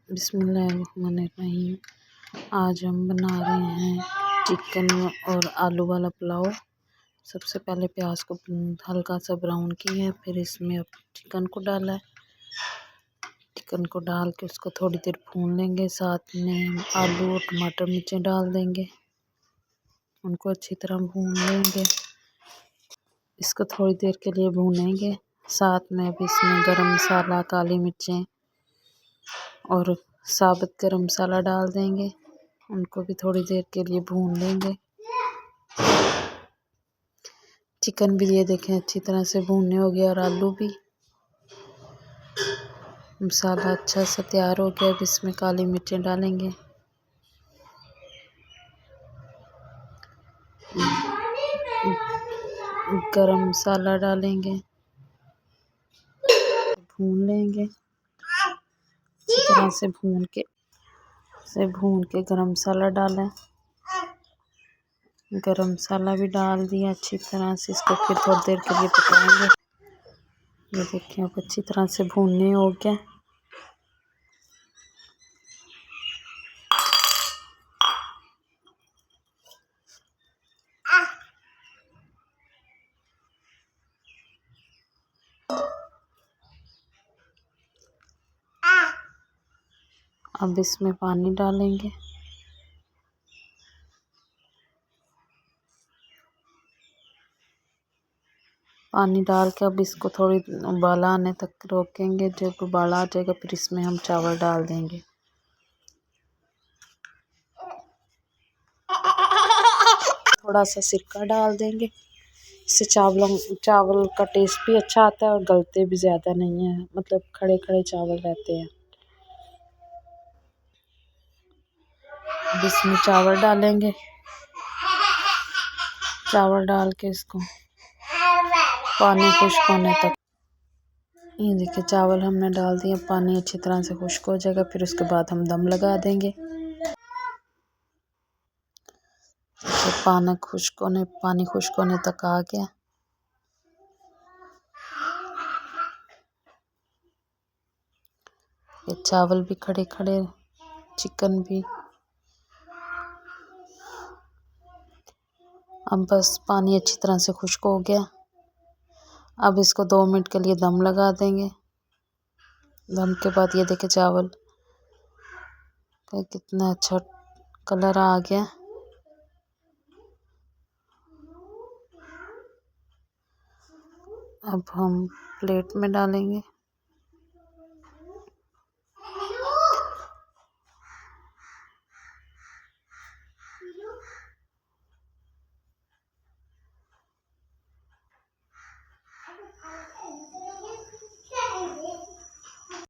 बिस्मिल्लाहिर्रहमानिर्रहीम। आज हम बना रहे हैं चिकन और आलू वाला पुलाव। सबसे पहले प्याज को हल्का सा ब्राउन किया है, फिर इसमें चिकन को डाला है। चिकन को डाल के उसको थोड़ी देर भून लेंगे। साथ में आलू और टमाटर मिर्चें डाल देंगे, उनको अच्छी तरह भून लेंगे। इसको थोड़ी देर के लिए भूनेंगे। साथ में अब इसमें गरम मसाला, काली मिर्चें और साबुत गरम मसाला डाल देंगे, उनको भी थोड़ी देर के लिए भून लेंगे। चिकन भी ये देखें अच्छी तरह से भूनने हो गया और आलू भी। मसाला अच्छा सा तैयार हो गया। अब इसमें काली मिर्चें डालेंगे, गरम मसाला डालेंगे, भून लेंगे अच्छी तरह से। भून के गरम मसाला डालें, गरम मसाला भी डाल दिया अच्छी तरह से। इसको फिर थोड़ी देर के लिए पकाएंगे। ये देखिए अब अच्छी तरह से भूनने हो गया। अब इसमें पानी डालेंगे। पानी डाल के अब इसको थोड़ी उबाला आने तक रोकेंगे। जब उबाला आ जाएगा फिर इसमें हम चावल डाल देंगे। थोड़ा सा सिरका डाल देंगे, इससे चावल का टेस्ट भी अच्छा आता है और गलते भी ज़्यादा नहीं है, मतलब खड़े खड़े चावल रहते हैं। अब इसमें चावल डालेंगे। चावल डाल के इसको पानी खुश्क होने तक। ये देखिए चावल हमने डाल दिया, पानी अच्छी तरह से खुश्क हो जाएगा, फिर उसके बाद हम दम लगा देंगे। तो पानी खुश्क होने तक आ गया। ये चावल भी खड़े खड़े, चिकन भी। अब बस पानी अच्छी तरह से खुश्क हो गया। अब इसको 2 मिनट के लिए दम लगा देंगे। दम के बाद ये देखे चावल का कितना अच्छा कलर आ गया। अब हम प्लेट में डालेंगे।